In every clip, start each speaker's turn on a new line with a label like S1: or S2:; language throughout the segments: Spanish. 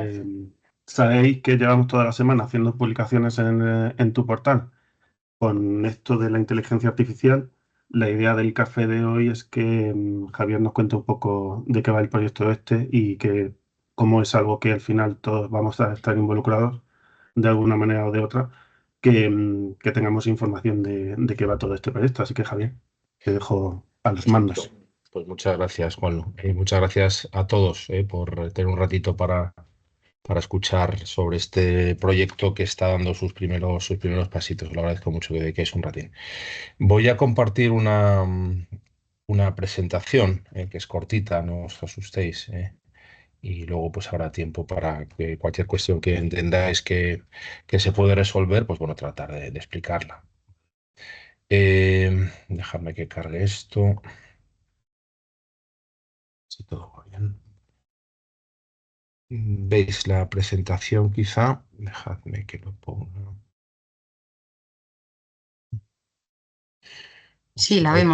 S1: días.
S2: Sabéis que llevamos toda la semana haciendo publicaciones en tu portal con esto de la inteligencia artificial. La idea del café de hoy es que Javier nos cuente un poco de qué va el proyecto este y que cómo es algo que al final todos vamos a estar involucrados de alguna manera o de otra, que tengamos información de qué va todo este proyecto. Así que Javier, te dejo a los
S1: Perfecto.
S2: mandos.
S1: Pues muchas gracias, Juan. Y muchas gracias a todos por tener un ratito para escuchar sobre este proyecto que está dando sus primeros pasitos. Lo agradezco mucho que es un ratín. Voy a compartir una presentación que es cortita, no os asustéis. Y luego pues habrá tiempo para que cualquier cuestión que entendáis que se puede resolver, pues bueno, tratar de explicarla. Dejadme que cargue esto. Si todo va bien. ¿Veis la presentación quizá? Dejadme que lo ponga.
S2: Sí,
S1: Si lo veis.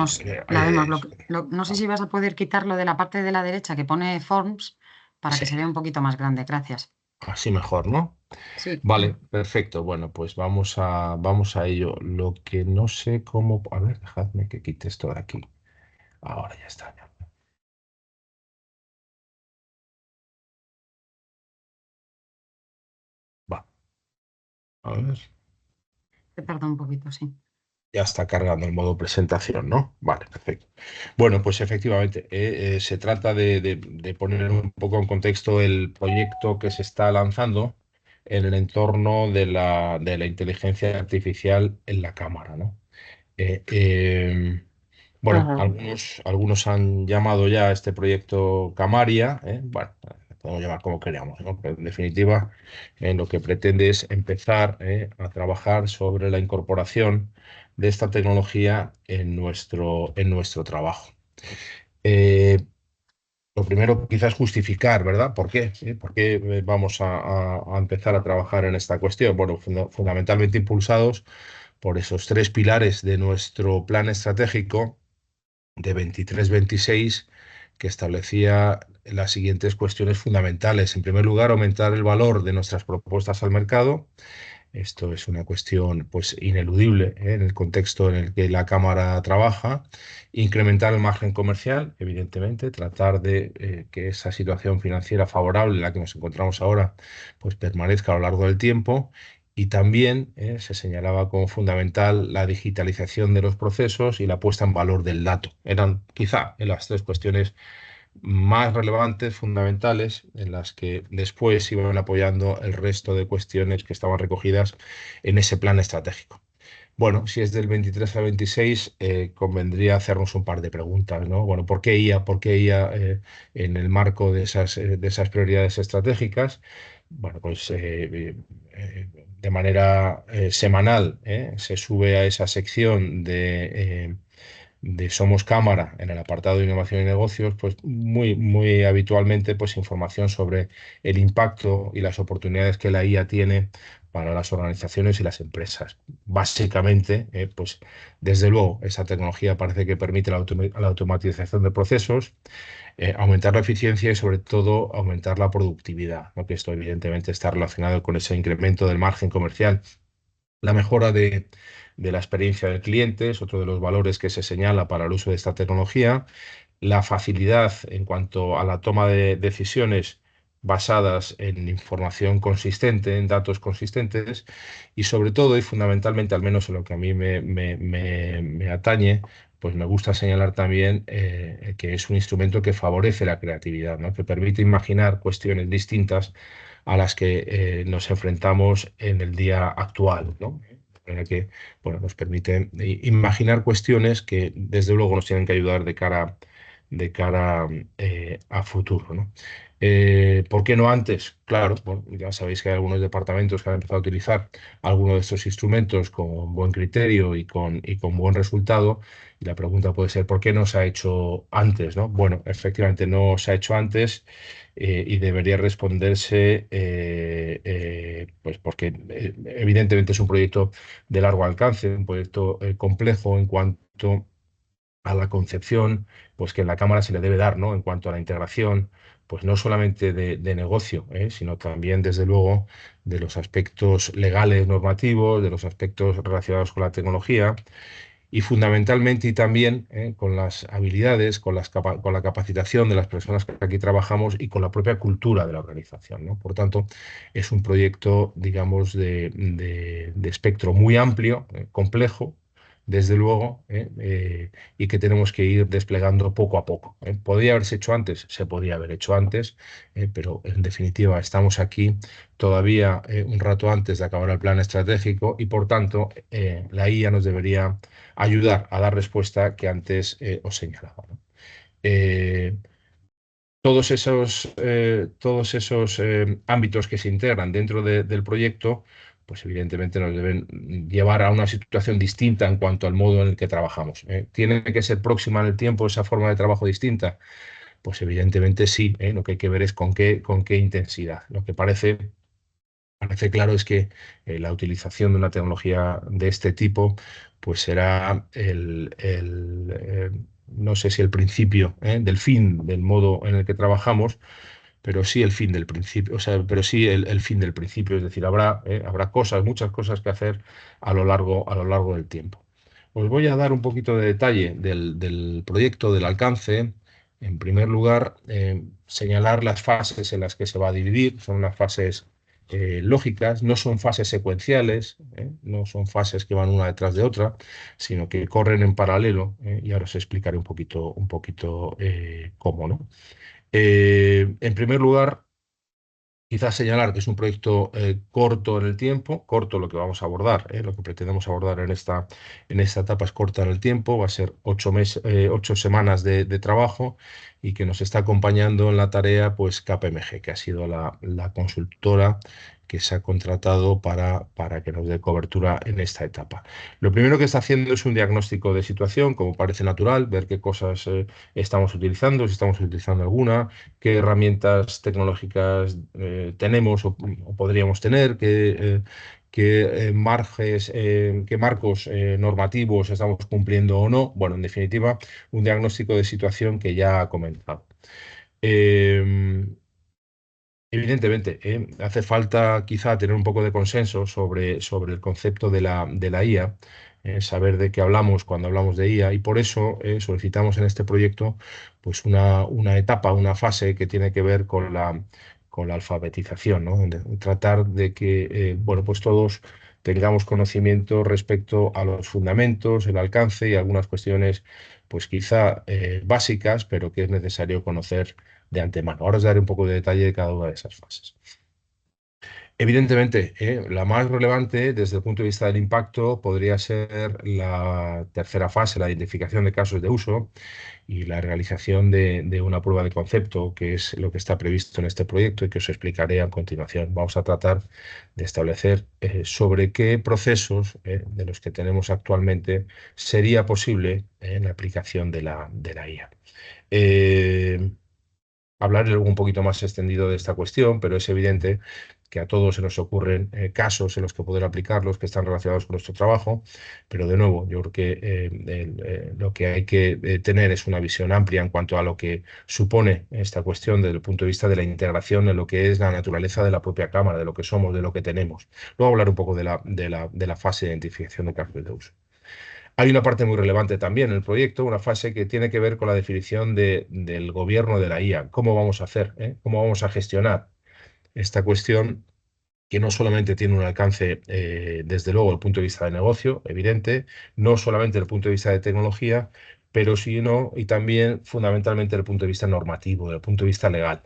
S2: la vemos.
S1: Ah,
S2: No sé si vas a poder quitarlo de la parte de la derecha que pone Forms para que
S1: sí,
S2: se vea un poquito más grande. Gracias.
S1: así mejor, ¿no?
S2: Sí.
S1: Vale, perfecto. Bueno, pues vamos a ello. Lo que no sé cómo. A ver, dejadme que quite esto de aquí. Ahora ya está. Va. A ver.
S2: Te tarda un poquito, sí.
S1: Ya está cargando el modo presentación, ¿no? Vale, perfecto. Bueno, pues efectivamente, se trata de poner un poco en contexto el proyecto que se está lanzando en el entorno de la inteligencia artificial en la cámara, ¿no? Eh, eh, bueno,
S2: Ajá.
S1: algunos han llamado ya a este proyecto Camaria, bueno, podemos llamar como queramos, ¿no? Pero en definitiva, lo que pretende es empezar a trabajar sobre la incorporación de esta tecnología en nuestro trabajo. Eh, lo primero quizás justificar, ¿verdad? ¿Por qué? ¿Sí? ¿Por qué vamos a empezar a trabajar en esta cuestión? Bueno, fundamentalmente impulsados por esos tres pilares de nuestro plan estratégico de 23-26 que establecía las siguientes cuestiones fundamentales. En primer lugar, aumentar el valor de nuestras propuestas al mercado. Esto es una cuestión pues ineludible en el contexto en el que la Cámara trabaja. Incrementar el margen comercial, evidentemente, tratar de que esa situación financiera favorable en la que nos encontramos ahora pues permanezca a lo largo del tiempo. Y también se señalaba como fundamental la digitalización de los procesos y la puesta en valor del dato. Eran quizá las tres cuestiones más relevantes, fundamentales, en las que después se iban apoyando el resto de cuestiones que estaban recogidas en ese plan estratégico. Bueno, si es del 23 al 26, convendría hacernos un par de preguntas, ¿no? Bueno, ¿por qué IA? ¿Por qué IA en el marco de esas prioridades estratégicas? Bueno, pues de manera semanal se sube a esa sección de Somos Cámara en el apartado de innovación y negocios, pues muy, muy habitualmente pues información sobre el impacto y las oportunidades que la IA tiene para las organizaciones y las empresas. Básicamente, pues desde luego, esa tecnología parece que permite la automatización de procesos, aumentar la eficiencia y sobre todo aumentar la productividad, ¿no? Que esto evidentemente está relacionado con ese incremento del margen comercial. La mejora de la experiencia del cliente es otro de los valores que se señala para el uso de esta tecnología. La facilidad en cuanto a la toma de decisiones basadas en información consistente, en datos consistentes y sobre todo y fundamentalmente, al menos en lo que a mí me atañe, pues me gusta señalar también que es un instrumento que favorece la creatividad, ¿no? Que permite imaginar cuestiones distintas a las que nos enfrentamos en el día actual, ¿no? En el que bueno, nos permite imaginar cuestiones que desde luego nos tienen que ayudar de cara a futuro, ¿no? ¿Por qué no antes? Claro, bueno, ya sabéis que hay algunos departamentos que han empezado a utilizar algunos de estos instrumentos con buen criterio y con buen resultado. Y la pregunta puede ser, ¿por qué no se ha hecho antes, ¿no? Bueno, efectivamente no se ha hecho antes y debería responderse, pues porque evidentemente es un proyecto de largo alcance, un proyecto complejo en cuanto a la concepción, pues que en la cámara se le debe dar, ¿no? En cuanto a la integración, pues no solamente de negocio, sino también, desde luego, de los aspectos legales, normativos, de los aspectos relacionados con la tecnología y fundamentalmente y también con las habilidades, con la capacitación de las personas que aquí trabajamos y con la propia cultura de la organización, ¿no? Por tanto, es un proyecto, digamos, de espectro muy amplio, complejo, desde luego, y que tenemos que ir desplegando poco a poco. ¿Podría haberse hecho antes? Se podría haber hecho antes, pero en definitiva estamos aquí todavía un rato antes de acabar el plan estratégico y, por tanto, la IA nos debería ayudar a dar respuesta que antes os señalaba, ¿no? Eh, todos esos ámbitos que se integran dentro del proyecto, pues evidentemente nos deben llevar a una situación distinta en cuanto al modo en el que trabajamos. ¿Tiene que ser próxima en el tiempo esa forma de trabajo distinta? Pues evidentemente sí, lo que hay que ver es con qué intensidad. Lo que parece claro es que la utilización de una tecnología de este tipo pues será no sé si el principio del fin del modo en el que trabajamos, pero sí el fin del principio, o sea, pero sí el fin del principio, es decir, habrá cosas, muchas cosas que hacer a lo largo del tiempo. Os voy a dar un poquito de detalle del proyecto, del alcance. En primer lugar, señalar las fases en las que se va a dividir. Son unas fases lógicas, no son fases secuenciales, no son fases que van una detrás de otra, sino que corren en paralelo, y ahora os explicaré un poquito cómo, ¿no? En primer lugar, quizás señalar que es un proyecto corto en el tiempo, corto lo que vamos a abordar, lo que pretendemos abordar en esta etapa es corta en el tiempo, va a ser 8 semanas de trabajo y que nos está acompañando en la tarea pues KPMG, que ha sido la consultora que se ha contratado para que nos dé cobertura en esta etapa. Lo primero que está haciendo es un diagnóstico de situación, como parece natural, ver qué cosas estamos utilizando, si estamos utilizando alguna, qué herramientas tecnológicas tenemos o podríamos tener, qué marcos normativos estamos cumpliendo o no. Bueno, en definitiva, un diagnóstico de situación que ya ha comenzado. Eh, Evidentemente, hace falta quizá tener un poco de consenso sobre el concepto de la IA, saber de qué hablamos cuando hablamos de IA, y por eso solicitamos en este proyecto pues una etapa, una fase que tiene que ver con la alfabetización, ¿no? Tratar de que bueno, pues todos tengamos conocimiento respecto a los fundamentos, el alcance y algunas cuestiones pues quizá básicas, pero que es necesario conocer de antemano. Ahora os daré un poco de detalle de cada una de esas fases. Evidentemente, la más relevante desde el punto de vista del impacto podría ser la tercera fase, la identificación de casos de uso y la realización de una prueba de concepto, que es lo que está previsto en este proyecto y que os explicaré a continuación. Vamos a tratar de establecer sobre qué procesos de los que tenemos actualmente sería posible la aplicación de la IA. Hablar luego un poquito más extendido de esta cuestión, pero es evidente que a todos se nos ocurren casos en los que poder aplicarlos que están relacionados con nuestro trabajo, pero de nuevo, yo creo que lo que hay que tener es una visión amplia en cuanto a lo que supone esta cuestión desde el punto de vista de la integración en lo que es la naturaleza de la propia cámara, de lo que somos, de lo que tenemos. Luego hablar un poco de la fase de identificación de casos de uso. Hay una parte muy relevante también en el proyecto, una fase que tiene que ver con la definición del gobierno de la IA. ¿Cómo vamos a hacer? ¿Cómo vamos a gestionar esta cuestión que no solamente tiene un alcance, desde luego, desde el punto de vista de negocio, evidente, no solamente desde el punto de vista de tecnología, pero sino y también fundamentalmente desde el punto de vista normativo, desde el punto de vista legal?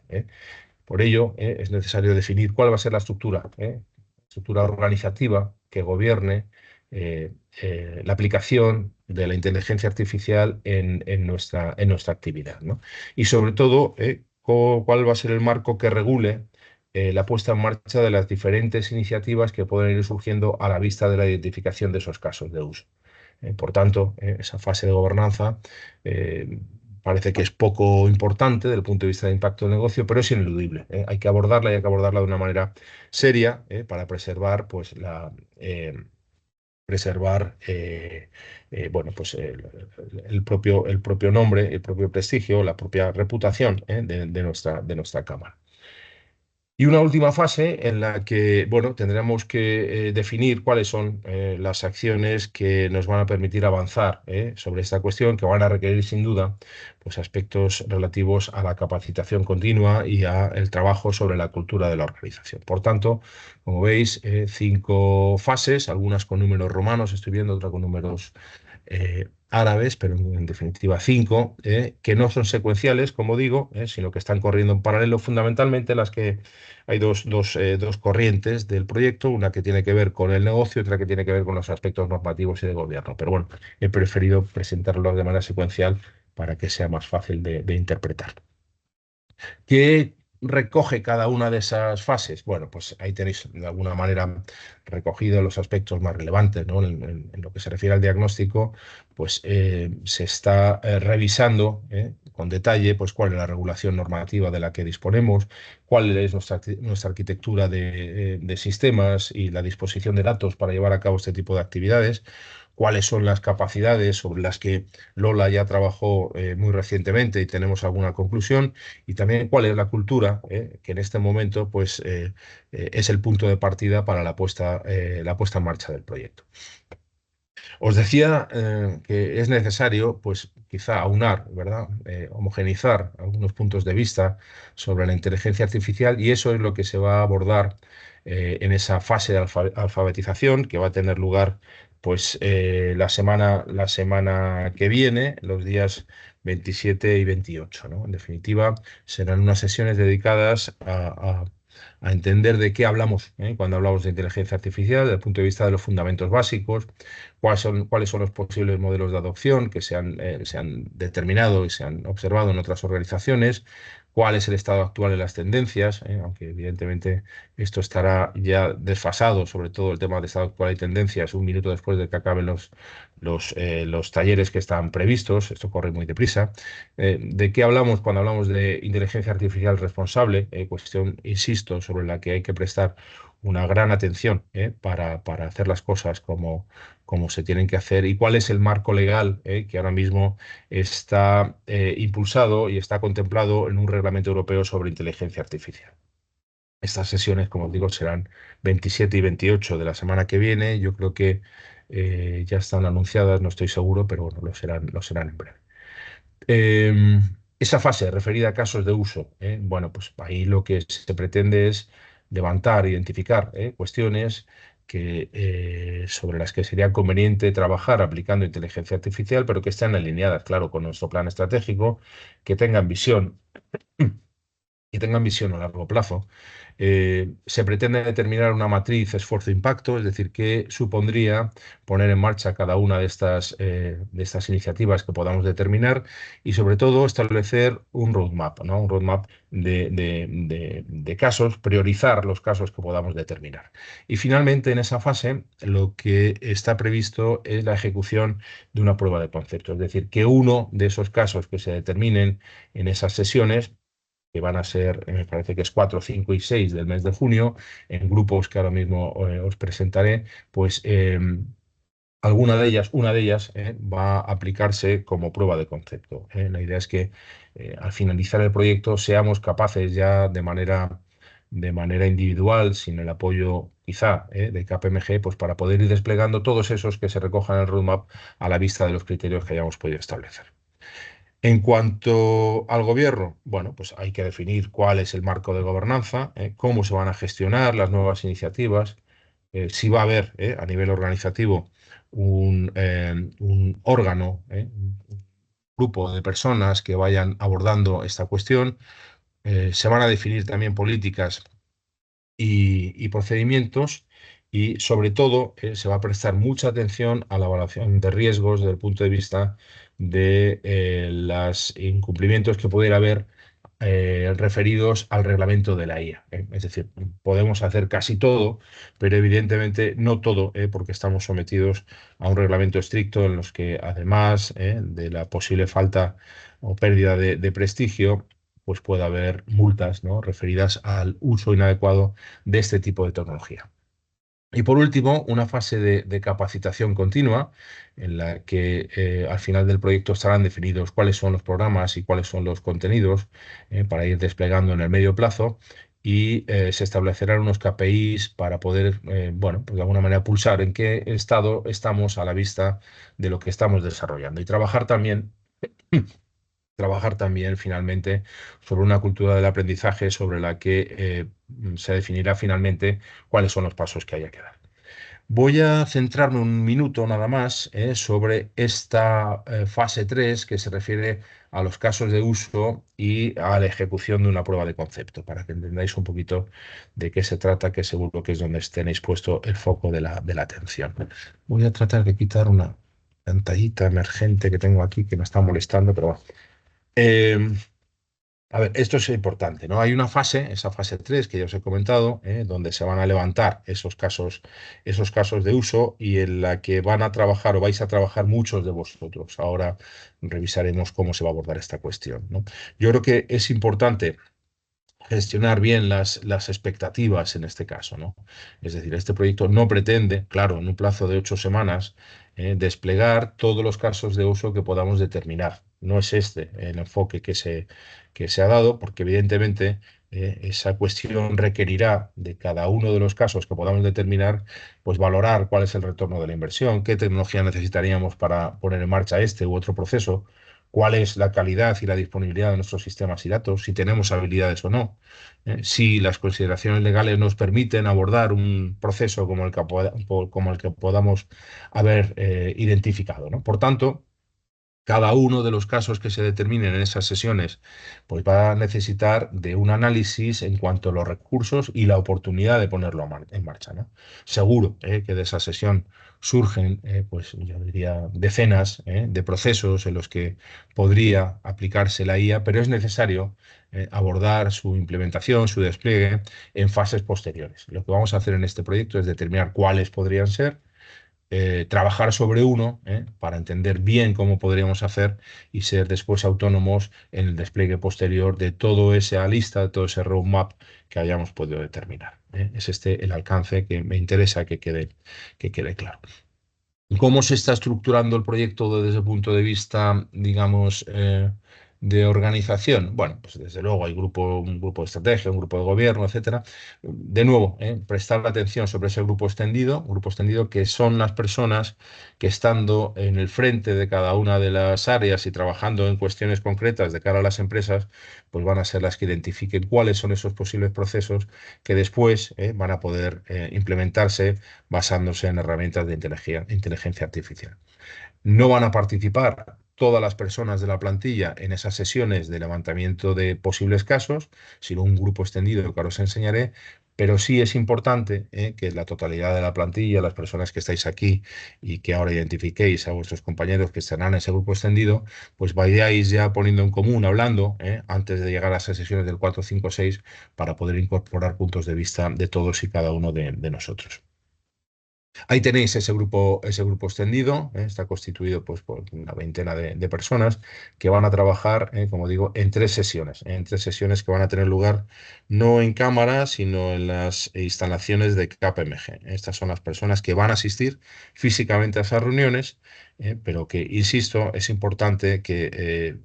S1: Por ello, es necesario definir cuál va a ser estructura organizativa que gobierne la aplicación de la inteligencia artificial en nuestra actividad, ¿no? Y sobre todo, cuál va a ser el marco que regule la puesta en marcha de las diferentes iniciativas que pueden ir surgiendo a la vista de la identificación de esos casos de uso. Por tanto, esa fase de gobernanza parece que es poco importante desde el punto de vista de impacto del negocio, pero es ineludible. Hay que abordarla y hay que abordarla de una manera seria para preservar pues, preservar bueno, pues el propio nombre, el propio prestigio, la propia reputación de nuestra Cámara. Y una última fase en la que, bueno, tendremos que definir cuáles son las acciones que nos van a permitir avanzar sobre esta cuestión, que van a requerir sin duda pues, aspectos relativos a la capacitación continua y a el trabajo sobre la cultura de la organización. Por tanto, como veis, 5 fases, algunas con números romanos, estoy viendo, otras con números árabes, pero en definitiva 5, que no son secuenciales, como digo, sino que están corriendo en paralelo, fundamentalmente las que hay dos corrientes del proyecto, una que tiene que ver con el negocio y otra que tiene que ver con los aspectos normativos y de gobierno. Pero bueno, he preferido presentarlo de manera secuencial para que sea más fácil de interpretar. ¿Qué recoge cada una de esas fases? Bueno, pues ahí tenéis de alguna manera recogido los aspectos más relevantes, ¿no? En lo que se refiere al diagnóstico, pues se está revisando con detalle pues, cuál es la regulación normativa de la que disponemos, cuál es nuestra arquitectura de sistemas y la disposición de datos para llevar a cabo este tipo de actividades, cuáles son las capacidades sobre las que Lola ya trabajó muy recientemente y tenemos alguna conclusión, y también cuál es la cultura, que en este momento pues, es el punto de partida para la puesta en marcha del proyecto. Os decía que es necesario, pues quizá aunar, ¿verdad? Homogenizar algunos puntos de vista sobre la inteligencia artificial, y eso es lo que se va a abordar en esa fase de alfabetización que va a tener lugar pues la semana que viene, los días 27 y 28, ¿no? En definitiva, serán unas sesiones dedicadas a entender de qué hablamos cuando hablamos de inteligencia artificial, desde el punto de vista de los fundamentos básicos, cuáles son los posibles modelos de adopción que se han determinado y se han observado en otras organizaciones, cuál es el estado actual de las tendencias, aunque evidentemente esto estará ya desfasado, sobre todo el tema de estado actual y tendencias, un minuto después de que acaben los talleres que están previstos. Esto corre muy deprisa. ¿De qué hablamos cuando hablamos de inteligencia artificial responsable? Cuestión, insisto, sobre la que hay que prestar una gran atención para hacer las cosas como se tienen que hacer, y cuál es el marco legal que ahora mismo está impulsado y está contemplado en un reglamento europeo sobre inteligencia artificial. Estas sesiones, como os digo, serán 27 y 28 de la semana que viene. Yo creo que ya están anunciadas, no estoy seguro, pero bueno, lo serán en breve. Esa fase referida a casos de uso, bueno, pues ahí lo que se pretende es levantar, identificar cuestiones sobre las que sería conveniente trabajar aplicando inteligencia artificial, pero que estén alineadas, claro, con nuestro plan estratégico, que tengan visión y tengan visión a largo plazo. Se pretende determinar una matriz esfuerzo-impacto, es decir, qué supondría poner en marcha cada una de estas iniciativas que podamos determinar, y sobre todo establecer un roadmap, ¿no? Un roadmap de casos, priorizar los casos que podamos determinar. Y finalmente, en esa fase, lo que está previsto es la ejecución de una prueba de concepto, es decir, que uno de esos casos que se determinen en esas sesiones, que van a ser, me parece que es 4, 5 y 6 del mes de junio, en grupos que ahora mismo os presentaré, pues una de ellas va a aplicarse como prueba de concepto. La idea es que al finalizar el proyecto seamos capaces ya de manera individual, sin el apoyo quizá de KPMG, pues para poder ir desplegando todos esos que se recojan en el roadmap a la vista de los criterios que hayamos podido establecer. En cuanto al gobierno, bueno, pues hay que definir cuál es el marco de gobernanza, cómo se van a gestionar las nuevas iniciativas, si va a haber a nivel organizativo un órgano, un grupo de personas que vayan abordando esta cuestión. Se van a definir también políticas y procedimientos, y sobre todo se va a prestar mucha atención a la evaluación de riesgos desde el punto de vista de los incumplimientos que pudiera haber referidos al reglamento de la IA. Es decir, podemos hacer casi todo, pero evidentemente no todo, porque estamos sometidos a un reglamento estricto en los que, además de la posible falta o pérdida de prestigio, pues puede haber multas, ¿no?, referidas al uso inadecuado de este tipo de tecnología. Y por último, una fase de capacitación continua en la que al final del proyecto estarán definidos cuáles son los programas y cuáles son los contenidos para ir desplegando en el medio plazo y se establecerán unos KPIs para poder, bueno, pues de alguna manera pulsar en qué estado estamos a la vista de lo que estamos desarrollando y trabajar también finalmente sobre una cultura del aprendizaje sobre la que se definirá finalmente cuáles son los pasos que haya que dar. Voy a centrarme un minuto nada más sobre esta fase 3 que se refiere a los casos de uso y a la ejecución de una prueba de concepto, para que entendáis un poquito de qué se trata, que seguro que es donde tenéis puesto el foco de la atención. Voy a tratar de quitar una pantallita emergente que tengo aquí que me está molestando, pero bueno. Eh, a ver, esto es importante, ¿no? Hay una fase, esa fase 3 que ya os he comentado, donde se van a levantar esos casos de uso y en la que van a trabajar o vais a trabajar muchos de vosotros. Ahora revisaremos cómo se va a abordar esta cuestión, ¿no? Yo creo que es importante gestionar bien las expectativas en este caso, ¿no? Es decir, este proyecto no pretende, claro, en un plazo de 8 semanas, desplegar todos los casos de uso que podamos determinar. No es este el enfoque que se ha dado, porque evidentemente esa cuestión requerirá de cada uno de los casos que podamos determinar, pues valorar cuál es el retorno de la inversión, qué tecnología necesitaríamos para poner en marcha este u otro proceso, cuál es la calidad y la disponibilidad de nuestros sistemas y datos, si tenemos habilidades o no, si las consideraciones legales nos permiten abordar un proceso como el que podamos haber identificado, ¿no? Por tanto, cada uno de los casos que se determinen en esas sesiones, pues va a necesitar de un análisis en cuanto a los recursos y la oportunidad de ponerlo en marcha, ¿no? Seguro que de esa sesión surgen, pues yo diría, decenas de procesos en los que podría aplicarse la IA, pero es necesario abordar su implementación, su despliegue en fases posteriores. Lo que vamos a hacer en este proyecto es determinar cuáles podrían ser trabajar sobre uno para entender bien cómo podríamos hacer y ser después autónomos en el despliegue posterior de toda esa lista, de todo ese roadmap que hayamos podido determinar. Es este el alcance que me interesa que quede claro. ¿Cómo se está estructurando el proyecto desde el punto de vista, digamos, de organización? Bueno, pues desde luego hay un grupo de estrategia, un grupo de gobierno, etcétera. De nuevo, prestar la atención sobre ese grupo extendido que son las personas que estando en el frente de cada una de las áreas y trabajando en cuestiones concretas de cara a las empresas, pues van a ser las que identifiquen cuáles son esos posibles procesos que después van a poder implementarse basándose en herramientas de inteligencia artificial. No van a participar todas las personas de la plantilla en esas sesiones de levantamiento de posibles casos, sino un grupo extendido que ahora os enseñaré, pero sí es importante que la totalidad de la plantilla, las personas que estáis aquí y que ahora identifiquéis a vuestros compañeros que estarán en ese grupo extendido, pues vayáis ya poniendo en común, hablando, antes de llegar a esas sesiones del 4, 5, 6, para poder incorporar puntos de vista de todos y cada uno de nosotros. Ahí tenéis ese grupo extendido, está constituido pues, por una veintena de personas que van a trabajar, como digo, en tres sesiones que van a tener lugar no en cámara, sino en las instalaciones de KPMG. Estas son las personas que van a asistir físicamente a esas reuniones, pero que, insisto, es importante que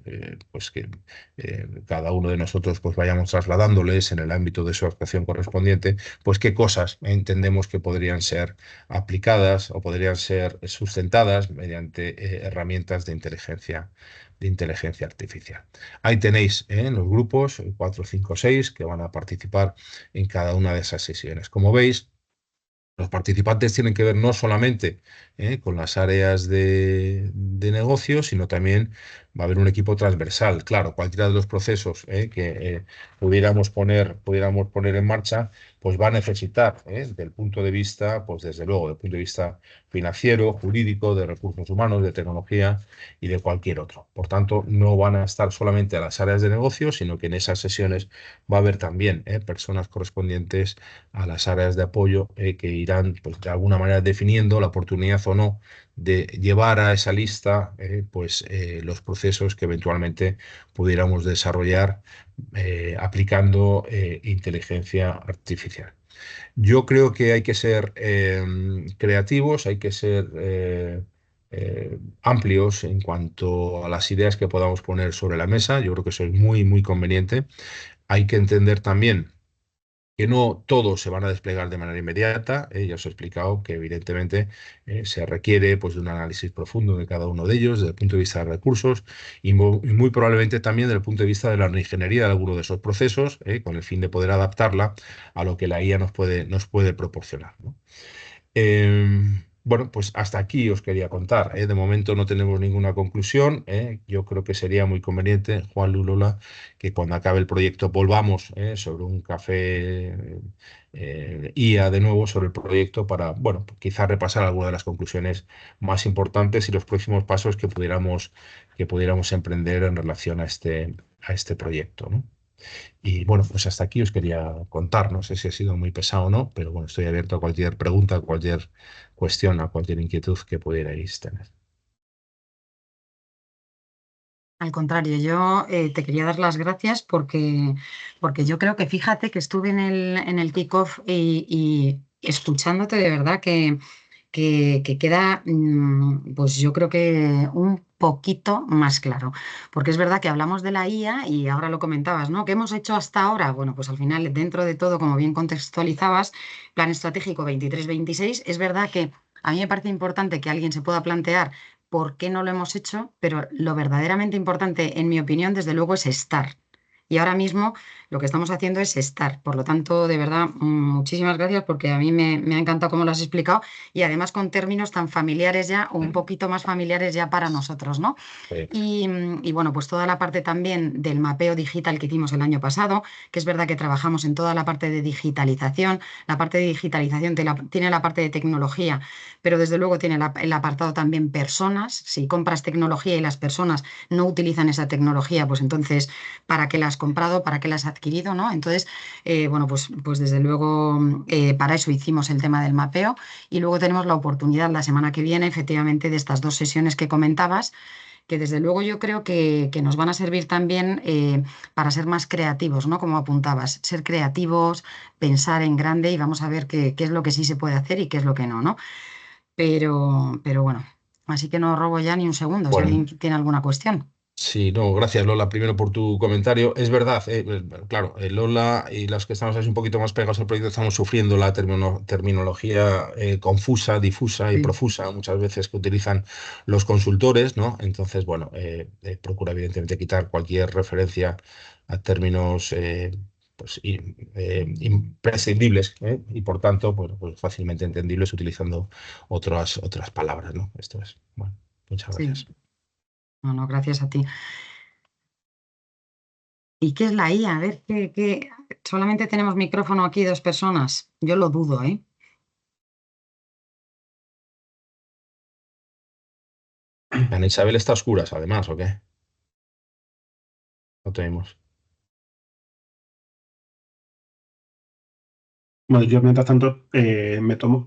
S1: cada uno de nosotros pues, vayamos trasladándoles en el ámbito de su actuación correspondiente, pues qué cosas entendemos que podrían ser aplicadas o podrían ser sustentadas mediante herramientas de inteligencia artificial. Ahí tenéis los grupos 4, 5, 6 que van a participar en cada una de esas sesiones. Como veis, los participantes tienen que ver no solamente con las áreas de negocio, sino también va a haber un equipo transversal. Claro, cualquiera de los procesos que pudiéramos poner en marcha, pues va a necesitar, del punto de vista, pues desde luego, del punto de vista financiero, jurídico, de recursos humanos, de tecnología y de cualquier otro. Por tanto, no van a estar solamente a las áreas de negocio, sino que en esas sesiones va a haber también personas correspondientes a las áreas de apoyo que irán, pues, de alguna manera definiendo la oportunidad o no de llevar a esa lista pues, los procesos que eventualmente pudiéramos desarrollar aplicando inteligencia artificial. Yo creo que hay que ser creativos, hay que ser amplios en cuanto a las ideas que podamos poner sobre la mesa. Yo creo que eso es muy, muy conveniente. Hay que entender también que no todos se van a desplegar de manera inmediata. Ya os he explicado que evidentemente se requiere pues, de un análisis profundo de cada uno de ellos desde el punto de vista de recursos y muy probablemente también desde el punto de vista de la ingeniería de alguno de esos procesos, con el fin de poder adaptarla a lo que la IA nos puede proporcionar, ¿no? Bueno, pues hasta aquí os quería contar, ¿eh? De momento no tenemos ninguna conclusión, ¿eh? Yo creo que sería muy conveniente, Juan Lulola, que cuando acabe el proyecto volvamos, sobre un café IA de nuevo sobre el proyecto para, bueno, quizás repasar algunas de las conclusiones más importantes y los próximos pasos que pudiéramos emprender en relación a este proyecto, ¿no? Y bueno, pues hasta aquí os quería contar. No sé si ha sido muy pesado o no, pero bueno, estoy abierto a cualquier pregunta, a cualquier cuestión, a cualquier inquietud que pudierais tener.
S3: Al contrario, yo te quería dar las gracias porque yo creo que fíjate que estuve en el kickoff y escuchándote de verdad que queda, pues yo creo que un poquito más claro. Porque es verdad que hablamos de la IA y ahora lo comentabas, ¿no? ¿Qué hemos hecho hasta ahora? Bueno, pues al final, dentro de todo, como bien contextualizabas, Plan Estratégico 23-26, es verdad que a mí me parece importante que alguien se pueda plantear por qué no lo hemos hecho, pero lo verdaderamente importante, en mi opinión, desde luego, es estar. Y ahora mismo lo que estamos haciendo es estar. Por lo tanto, de verdad, muchísimas gracias porque a mí me ha encantado cómo lo has explicado y además con términos tan familiares ya o un poquito más familiares ya para nosotros, ¿no?
S1: Sí.
S3: Y bueno, pues toda la parte también del mapeo digital que hicimos el año pasado, que es verdad que trabajamos en toda la parte de digitalización. La parte de digitalización tiene la parte de tecnología, pero desde luego tiene el apartado también personas. Si compras tecnología y las personas no utilizan esa tecnología, pues entonces, ¿para qué la has comprado? ¿Para qué la has adquirido? ¿No? Entonces, bueno, pues desde luego para eso hicimos el tema del mapeo y luego tenemos la oportunidad la semana que viene, efectivamente, de estas dos sesiones que comentabas que desde luego yo creo que nos van a servir también para ser más creativos, ¿no? Como apuntabas, ser creativos, pensar en grande y vamos a ver qué es lo que sí se puede hacer y qué es lo que no, ¿no? Pero bueno, así que no robo ya ni un segundo si
S1: Bueno,
S3: alguien tiene alguna cuestión.
S1: sí, no, gracias Lola, primero por tu comentario. Es verdad, claro, Lola y las que estamos así un poquito más pegados al proyecto estamos sufriendo la terminología confusa, difusa y
S3: Sí.
S1: profusa muchas veces que utilizan los consultores, ¿no? Entonces, bueno, procura evidentemente quitar cualquier referencia a términos pues, imprescindibles, y por tanto, bueno, pues fácilmente entendibles utilizando otras palabras, ¿no? Esto es, bueno, muchas
S3: Sí,
S1: gracias.
S3: no, no, gracias a ti. ¿Y qué es la IA? A ver, solamente tenemos micrófono aquí dos personas. Yo lo dudo, ¿eh?
S1: Ana Isabel está a oscuras, además, ¿o qué? No tenemos.
S2: Bueno, yo mientras tanto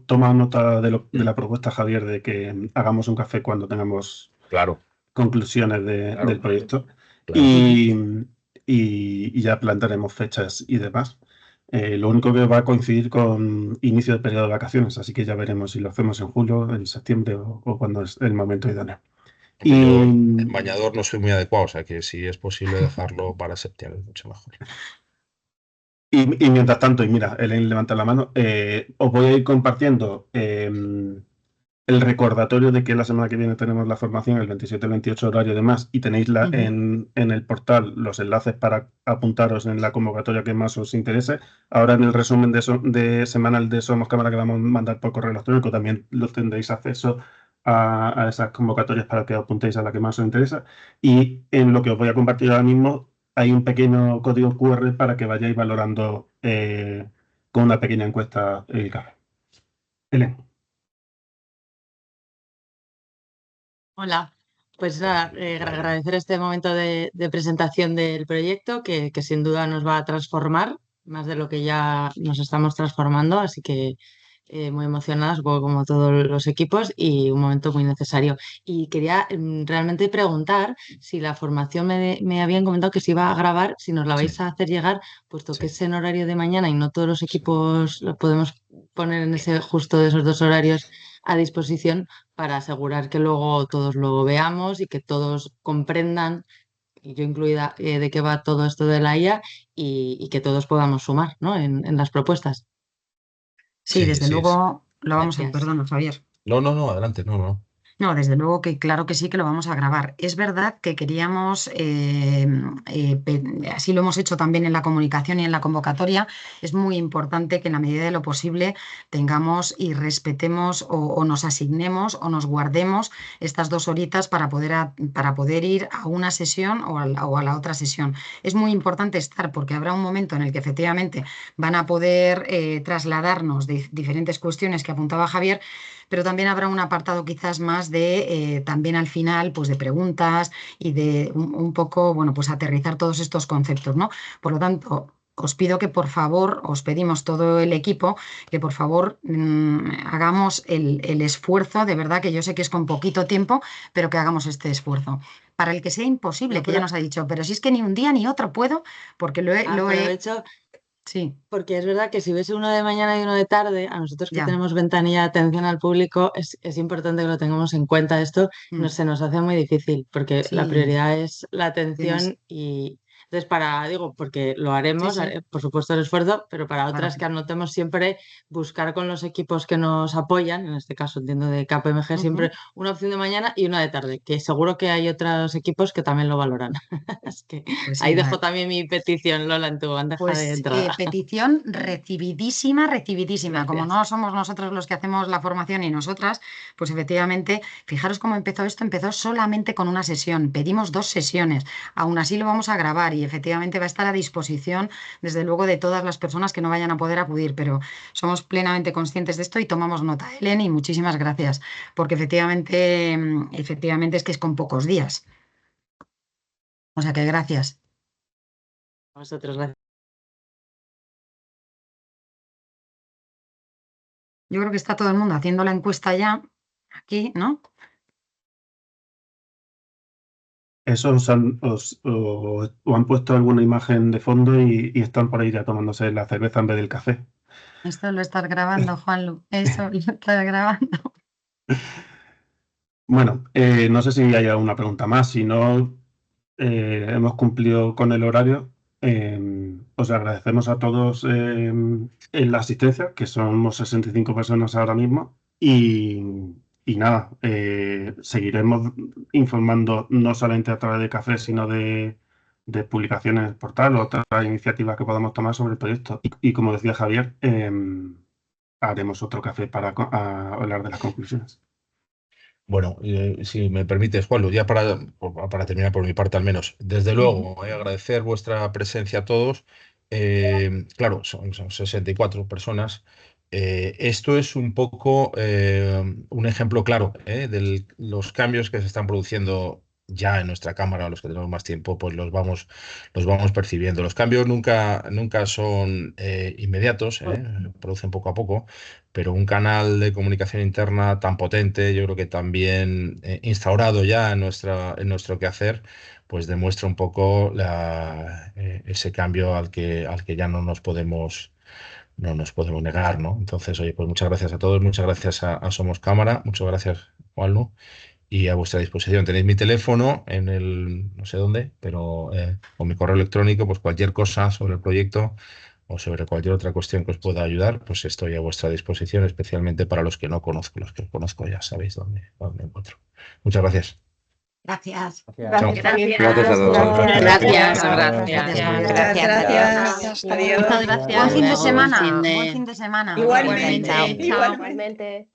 S2: toma nota de la propuesta, Javier, de que hagamos un café cuando tengamos
S1: Claro,
S2: conclusiones
S1: claro,
S2: del proyecto
S1: claro.
S3: Ujú.
S2: y, y ya plantearemos fechas y demás. Lo único que va a coincidir con inicio de periodo de vacaciones, así que ya veremos si lo hacemos en julio, en septiembre o cuando es el momento idóneo.
S1: Hombre, yo
S2: Y,
S1: en bañador no soy muy adecuado, o sea que si es posible dejarlo para septiembre, mucho mejor.
S2: y mientras tanto, y mira, Ellen levanta la mano, os voy a ir compartiendo el recordatorio de que la semana que viene tenemos la formación, el 27, 28 horario y demás, y tenéis
S3: Ujú.
S2: en el portal los enlaces para apuntaros en la convocatoria que más os interese. Ahora en el resumen de semanal de Somos Cámara que vamos a mandar por correo electrónico también lo tendréis acceso a esas convocatorias para que os apuntéis a la que más os interesa. Y en lo que os voy a compartir ahora mismo hay un pequeño código QR para que vayáis valorando con una pequeña encuesta el café. Helen.
S4: Hola, pues nada, agradecer este momento de presentación del proyecto que sin duda nos va a transformar más de lo que ya nos estamos transformando, así que muy emocionada, supongo como todos los equipos, y un momento muy necesario. Y quería realmente preguntar si la formación me habían comentado que se iba a grabar, si nos la vais a hacer llegar, puesto que es en horario de mañana y no todos los equipos lo podemos poner en ese justo de esos 2 horarios a disposición, para asegurar que luego todos lo veamos y que todos comprendan, y yo incluida, de qué va todo esto de la IA, y que todos podamos sumar, ¿no?, en las propuestas.
S3: Sí, desde luego lo vamos a...
S4: Gracias.
S3: Perdona, Javier.
S1: No, adelante, no.
S3: No, desde luego que claro que sí que lo vamos a grabar. Es verdad que queríamos, así lo hemos hecho también en la comunicación y en la convocatoria, es muy importante que en la medida de lo posible tengamos y respetemos o nos asignemos o nos guardemos estas 2 horitas para poder ir a una sesión o a la otra sesión. Es muy importante estar porque habrá un momento en el que efectivamente van a poder trasladarnos de diferentes cuestiones que apuntaba Javier, pero también habrá un apartado quizás más de, también al final, pues de preguntas y de un poco, bueno, pues aterrizar todos estos conceptos, ¿no? Por lo tanto, os pido que por favor, os pedimos todo el equipo, que por favor hagamos el esfuerzo, de verdad que yo sé que es con poquito tiempo, pero que hagamos este esfuerzo. Para el que sea imposible, que ya nos ha dicho, pero si es que ni un día ni otro puedo, porque lo he...
S4: Aprovecho,
S3: Sí.
S4: porque es verdad que si ves uno de mañana y uno de tarde, a nosotros que
S3: Ya.
S4: tenemos ventanilla de atención al público, es importante que lo tengamos en cuenta. Esto se nos hace muy difícil, porque la
S3: Sí.
S4: prioridad es la atención.
S3: Tienes-
S4: Y entonces, digo, porque lo haremos,
S3: Sí, sí.
S4: por supuesto el esfuerzo, pero para
S3: Claro.
S4: otras que anotemos siempre, buscar con los equipos que nos apoyan, en este caso entiendo de KPMG, siempre una opción de mañana y una de tarde, que seguro que hay otros equipos que también lo valoran. Es que
S3: Pues sí,
S4: ahí dejo también mi petición, Lola, en tu bandeja de
S3: pues
S4: entrada.
S3: petición recibidísima. Como
S4: Gracias.
S3: no somos nosotros los que hacemos la formación y nosotras, pues efectivamente, fijaros cómo empezó esto, empezó solamente con una sesión, pedimos 2 sesiones, aún así lo vamos a grabar y efectivamente va a estar a disposición, desde luego, de todas las personas que no vayan a poder acudir, pero somos plenamente conscientes de esto y tomamos nota. Helen, y muchísimas gracias, porque efectivamente es que es con pocos días. O sea que gracias.
S4: A vosotros, gracias.
S3: Yo creo que está todo el mundo haciendo la encuesta ya aquí, ¿no?
S2: Eso o han puesto alguna imagen de fondo y están por ahí ya tomándose la cerveza en vez del café.
S3: Esto lo estás grabando, Juanlu. Eso lo estás grabando.
S2: Bueno, no sé si hay alguna pregunta más. Si no, hemos cumplido con el horario. Os agradecemos a todos en la asistencia, que somos 65 personas ahora mismo. Y nada, seguiremos informando no solamente a través de café, sino de publicaciones en el portal o otras iniciativas que podamos tomar sobre el proyecto. Y como decía Javier, haremos otro café para hablar de las conclusiones.
S1: Bueno, si me permites, Juanlu, ya para terminar por mi parte al menos, desde luego, agradecer vuestra presencia a todos. Claro, son 64 personas. Esto es un poco un ejemplo claro de los cambios que se están produciendo ya en nuestra Cámara. Los que tenemos más tiempo, pues los vamos percibiendo. Los cambios nunca son inmediatos, producen poco a poco, pero un canal de comunicación interna tan potente, yo creo que también instaurado ya en nuestro quehacer, pues demuestra un poco ese cambio al que ya no nos podemos negar, ¿no? Entonces, oye, pues muchas gracias a todos, muchas gracias a Somos Cámara, muchas gracias, Juanlu, y a vuestra disposición. Tenéis mi teléfono en no sé dónde, pero o mi correo electrónico, pues cualquier cosa sobre el proyecto o sobre cualquier otra cuestión que os pueda ayudar, pues estoy a vuestra disposición, especialmente para los que no conozco. Los que conozco ya sabéis dónde encuentro. Muchas gracias.
S3: Gracias.
S1: Chao.
S5: Gracias a todos.
S6: Gracias. Adiós.
S3: Buen fin de semana.
S6: Igualmente.
S3: Chao.
S6: Igualmente.